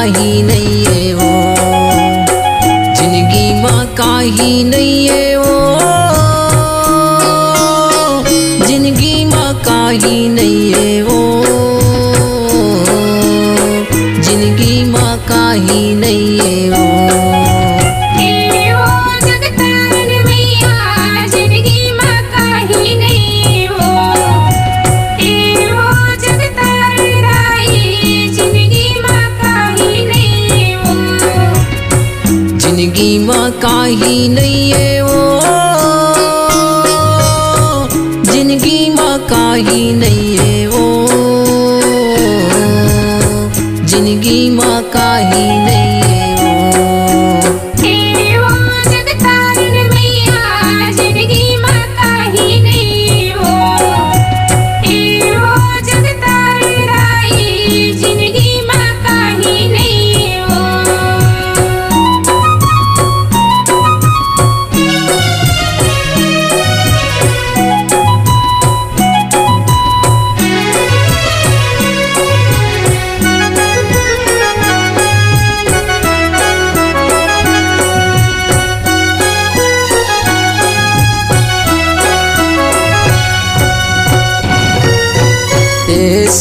काही नाहीये ओ, जिंदगीમાં काही नाहीये ओ, जिंदगीમાં काही नाहीये ओ, जिंदगीમાં काही नाहीये ओ. जिंदगीમાં काही नाहीये ओ, जिंदगीમાં काही नाहीये ओ, जिंदगीમાં काही नाहीये ओ.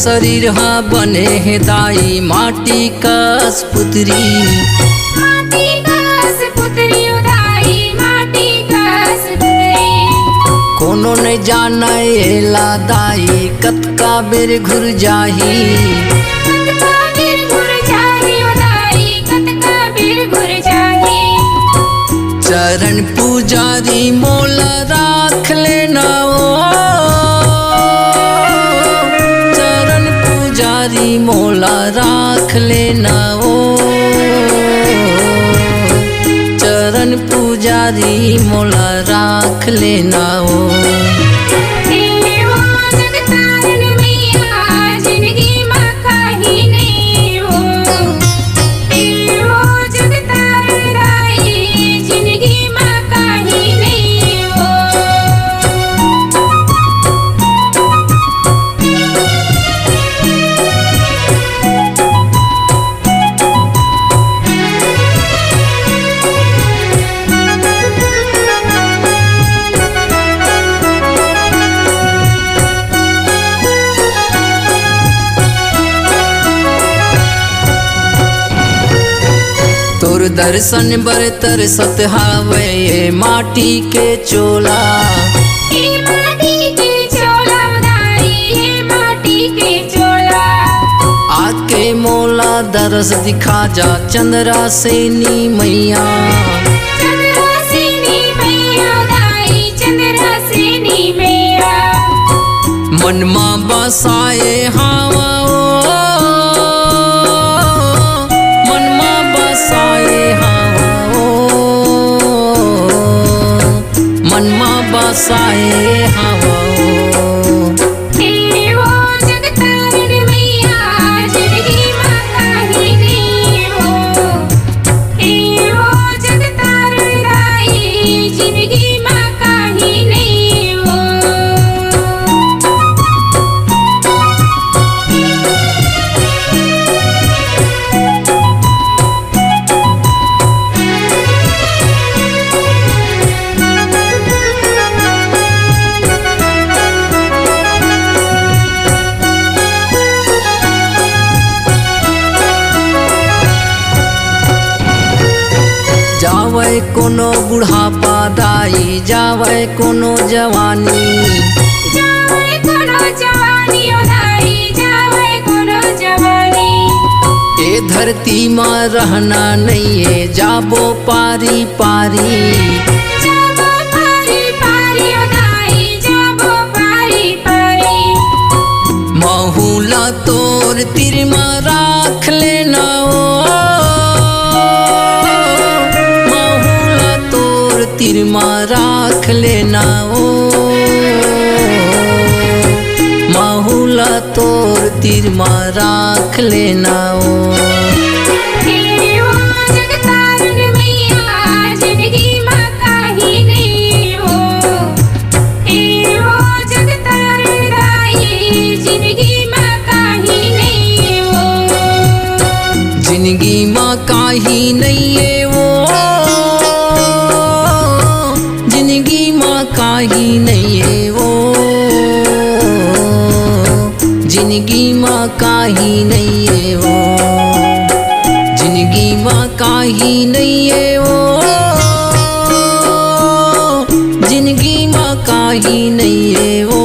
शरीर हाँ बने है दाई माटी कस पुतरी, माटी कस पुतरी उदाई माटी कस पुतरी. कोनो ने जाना एला दाई कतका बेर घुर जाही, कतका बेर घुर जाही उदाई कतका बेर घुर जाही. चरण पुजारी मोला राख लेना ओ, मोला राख लेना ओ, चरण पुजारी मोला राख लेना ओ. तोर दर्शन बर तरसत हावे ये माटी के चोला, ये माटी के चोला उदाई ये माटी के चोला. आके मोला दरस दिखा जा चंद्रा सेनी मैया, चंद्रा सेनी मैया उदाई चंद्रा सेनी मैया. मन मां बसाए हावा ओ, बसाए हवा जावे कोनो बुढ़ापा दाई जावे कोनो जवानी, जावे कोनो जवानी उदाई जावे कोनो जवानी. ए धरती मां रहना नहीं है जाबो पारी पारी, जाबो पारी पारी उदाई जाबो पारी पारी. महुला तोर तिरमा राख लेना ओ, तिरमा राख लेना ओ, माहुला तोर तिरमा राख लेना ओ. जिंदगीમાં काही નહીં हो, जिंदगीમાં काही નહીં हो. जिंदगी माँ काही नहीं है वो, जिंदगी माँ काही नहीं है वो, जिंदगी माँ काही नहीं है वो, जिंदगी माँ काही नहीं है वो, जिंदगी माँ काही नहीं है वो,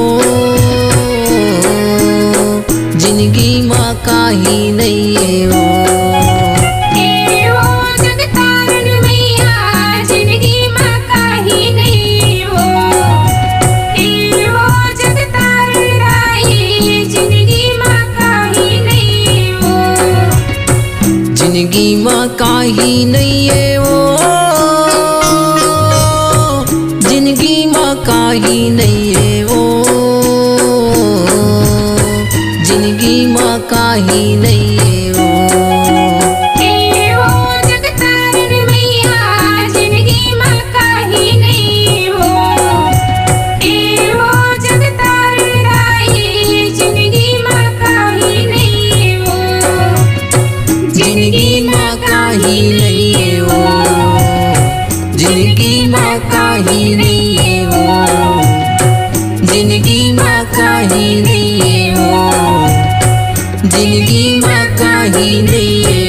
जिंदगी माँ काही नहीं है वो। हे ओ जगतारण मैया जिंदगी माँ काही नहीं वो, हे ओ जगतारण राई जिंदगी माँ काही नहीं वो, जिंदगी माँ काही नहीं है वो, जिंदगी माँ काही नहीं है वो, जिंदगी माँ काही नहीं है वो। हे ओ जगतारण मैया जिंदगी माँ काही नहीं वो, हे ओ जगतारण राई जिंदगी माँ काही नहीं वो, जिंदगी माँ काही नहीं है वो, जिंदगी माँ काही नहीं है वो, जिंदगी माँ काही नहीं है वो, जिंदगी माँ काही नहीं है।